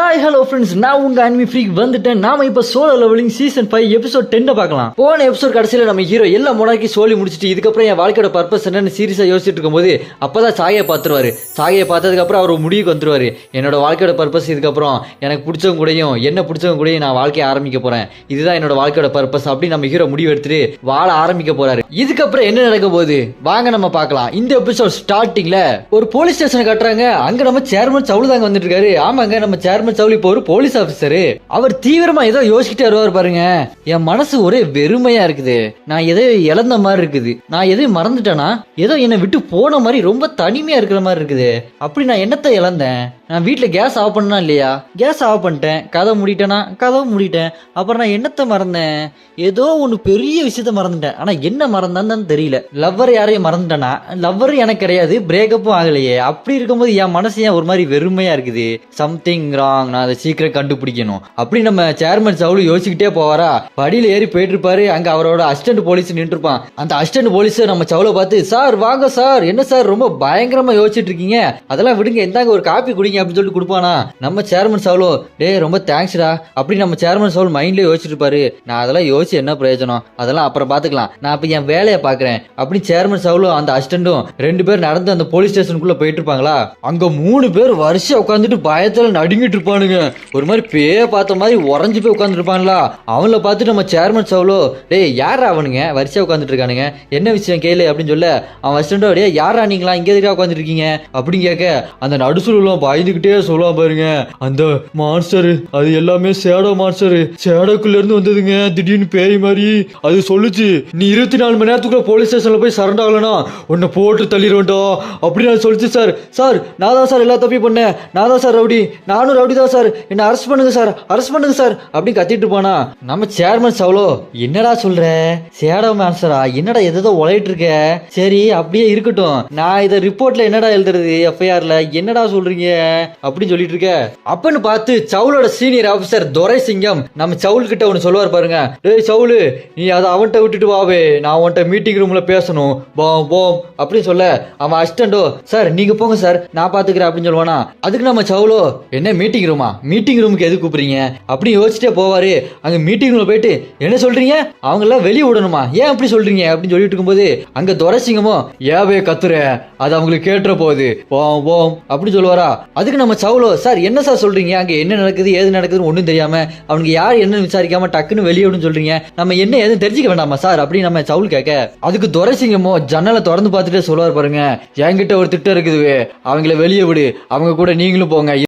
Hi hello friends, நான் உங்க anime freak வந்துட்டேன். நாம இப்ப சோலோ லெவலிங் சீசன் 5 எபிசோட் 10 பார்க்கலாம். போன எபிசோட் கடைசியில நம்ம ஹீரோ எல்லா மொனாக்கி சொல்லி முடிச்சிட்டு இதுக்கப்புறம் என் வாழ்க்கையோட பர்பஸ் என்னன்னு சீரியஸா யோசிச்சுட்டு இருக்கும்போது அப்பதான் சாகையை பார்த்துருவாரு. சாகையை பார்த்ததுக்கு அப்புறம் அவர் முடிவுக்கு வந்துருவாரு. என்னோட வாழ்க்கையோட பர்பஸ் இதுக்கப்புறம் எனக்கு பிடிச்சவங்க கூடயும் என்ன பிடிச்சவங்க கூடயும் நான் வாழ்க்கையை ஆரம்பிக்க போறேன். இதுதான் என்னோட வாழ்க்கையோட பர்பஸ் அப்படின்னு நம்ம ஹீரோ முடிவு எடுத்துட்டு வாழ ஆரம்பிக்க போறாரு. இதுக்கப்புறம் என்ன நடக்க போகுது வாங்க நம்ம பார்க்கலாம். இந்த எபிசோட் ஸ்டார்டிங்ல ஒரு போலீஸ் ஸ்டேஷனை கட்டுறாங்க. அங்க நம்ம சேர்மன் சவுல் தாங்க வந்துட்டு இருக்காரு. ஆமாங்க, நம்ம சேர்மன் சவுல் இப்போ ஒரு போலீஸ் ஆபீசர். அவர் தீவிரமா ஏதோ யோசிச்சுட்டே வருவார் பாருங்க. என் மனசு ஒரே வெறுமையா இருக்குது. நான் எதோ இழந்த மாதிரி இருக்குது. நான் எதையும் மறந்துட்டேனா, ஏதோ என்னை விட்டு போன மாதிரி ரொம்ப தனிமையா இருக்கிற மாதிரி இருக்குது. அப்படி நான் என்னத்தை இழந்தேன்? நான் வீட்டுல கேஸ் ஆஃப் பண்ணா இல்லையா? கேஸ் ஆஃப் பண்ணிட்டேன். கதை மூடிட்டேனா? கதவை மூடிட்டேன். அப்புறம் நான் என்னத்தை மறந்தேன்? ஏதோ ஒன்று பெரிய விஷயத்த மறந்துட்டேன். ஆனா என்ன மறந்தான்னு தெரியல. லவ்வர் யாரையும் மறந்துட்டேனா? லவ்வர் எனக்கு கிடையாது, பிரேக்கப்பும் ஆகலையே. அப்படி இருக்கும்போது என் மனசு ஏன் ஒரு மாதிரி வெறுமையா இருக்குது? Something wrong. நான் அதை சீக்கிரம் கண்டுபிடிக்கணும். அப்படி நம்ம சேர்மன் சவுல் யோசிச்சுக்கிட்டே போவாரா. படியில ஏறி போயிட்டு இருப்பாரு. அங்க அவரோட அசிஸ்டன்ட் போலீஸ் நின்று இருப்பான். அந்த அசிஸ்டன்ட் போலீஸ் நம்ம சவுலை பார்த்து, சார் வாங்க சார், என்ன சார் ரொம்ப பயங்கரமா யோசிச்சுட்டு இருக்கீங்க, அதெல்லாம் விடுங்க, இந்தாங்க ஒரு காப்பி குடிங்க அப்படின்னு சொல்லிட்டு கொடுப்பானா. நம்ம சேர்மன் சவுலோ, டே ரொம்ப தேங்க்ஸ்டா அப்படி நம்ம சேர்மன் சவுல் மைண்ட்ல யோசிச்சுட்டு இருப்பாரு. நான் அதெல்லாம் யோசிச்சு என்ன பிரயோஜனம், அதெல்லாம் அப்புறம் பாத்துக்கலாம், நான் இப்ப என் வேலையை பாக்குறேன் அப்படி சேர்மன் சவுலும் அந்த அசிஸ்டன்டும் ரெண்டு பேர் நடந்து அந்த போலீஸ் ஸ்டேஷனுக்குள்ள போயிட்டு இருப்பாங்களா. அங்க 3 பேர் வரிசையா உட்காந்துட்டு பயத்துல நடுங்கிட்டு இருப்பானுங்க. ஒரு மாதிரி பேய பார்த்த மாதிரி உறைஞ்சு போய் உட்கார்ந்து இருப்பாங்களா. அவங்கள பார்த்துட்டு நம்ம சேர்மன் சவுலோ, டேய் யாரா அவனுங்க வரிசையா உட்காந்துட்டு இருக்கானுங்க, என்ன விஷயம் கேளு அப்படின்னு சொல்ல அவன் அசிஸ்டன்டோ, டே யாரா நீங்களா இங்கே எதிராக உட்காந்துட்டு இருக்கீங்க அப்படின்னு கேட்க அந்த நடுசுலாம் பயந்துகிட்டே சொல்லுவான் பாருங்க. அந்த மான்ஸ்டர் அது எல்லாமே சேடோ மான்ஸ்டர், சேடோக்குள்ள இருந்து வந்ததுங்க, திடீர்னு பேய் மாதிரி. அது சொல்லுச்சு, நீ 24 மணி நேரத்துக்குள்ள போலீஸ் ஸ்டேஷன்ல போய் சரண்டர் ஆகலனா உன்னை போட்டு தள்ளிடுவேன்டா அப்படின்னு அது சொல்லிச்சு. சார் சார் நான் தான் சார் எல்லா தப்பையும் பண்ணேன், நான் தான் சார் ரவுடி, நானும் ரவுடி தான் சார், என்ன அரெஸ்ட் பண்ணுங்க சார், அரெஸ்ட் பண்ணுங்க சார் அப்படின்னு கத்திட்டு போனா. நம்ம சேர்மன் சவுலோ, என்னடா சொல்ற, சேடோ மான்ஸ்டரா, என்னடா எதோ உழைட்டு இருக்க, சரி அப்படியே இருக்கட்டும், நான் இதை ரிப்போர்ட்ல என்னடா எழுதுறது, எஃப்ஐஆர்ல என்னடா சொல்றீங்க அப்படின்னு சொல்லிட்டு இருக்க. அப்பன்னு பார்த்து சவுலோட சீனியர் ஆபீசர் துரை சிங்கம் நம்ம சவுல் கிட்ட ஒன்னு சொல்லுவார் பாருங்க. டேய் சவுலு, நீ அதை அவன்கிட்ட விட்டுட்டு வாவே, நான் அவன்கிட்ட மீட்டிங் ரூம்ல பேசணும் போம் போம் அப்படின்னு சொல்ல அவன் அசிஸ்டன்டோ, சார் நீங்க போங்க சார் நான் பாத்துக்கிறேன் அப்படின்னு சொல்லுவானா. அதுக்கு நம்ம சவுலோ, என்ன மீட்டிங் ரூமா, மீட்டிங் ரூமுக்கு எது கூப்பிடுறீங்க அப்படின்னு யோசிச்சுட்டே போவாரு. அங்க மீட்டிங் ரூம்ல போயிட்டு என்ன சொல்றீங்க, அவங்க எல்லாம் வெளியே விடணுமா, ஏன் அப்படி சொல்றீங்க அப்படின்னு சொல்லிட்டு இருக்கும்போது அங்க துரை சிங்கமோ, ஏவே கத்துற, அது அவங்களுக்கு கேட்டுற போகுது போம் போம் அப்படின்னு சொல்லுவாரா. அதுக்கு நம்ம சவுலோ, சார் என்ன சார் சொல்றீங்க, அங்க என்ன நடக்குது ஏது நடக்குதுன்னு ஒன்றும் தெரியாம அவனுக்கு யார் என்னன்னு விசாரிக்காம டக்குன்னு வெளியே விடுன்னு சொல்றீங்க, நம்ம என்ன எதுவும் தெரிஞ்சுக்க வேண்டாமா சார் அப்படின்னு நம்ம சவுல் கேட்க. அதுக்கு துரை சிங்கமோ ஜன்னலை திறந்து பார்த்துட்டே சொல்லுவார் பாருங்க, என்கிட்ட ஒரு திட்டம் இருக்குது, அவங்கள வெளியே விடு, அவங்க கூட நீங்களும் போங்க.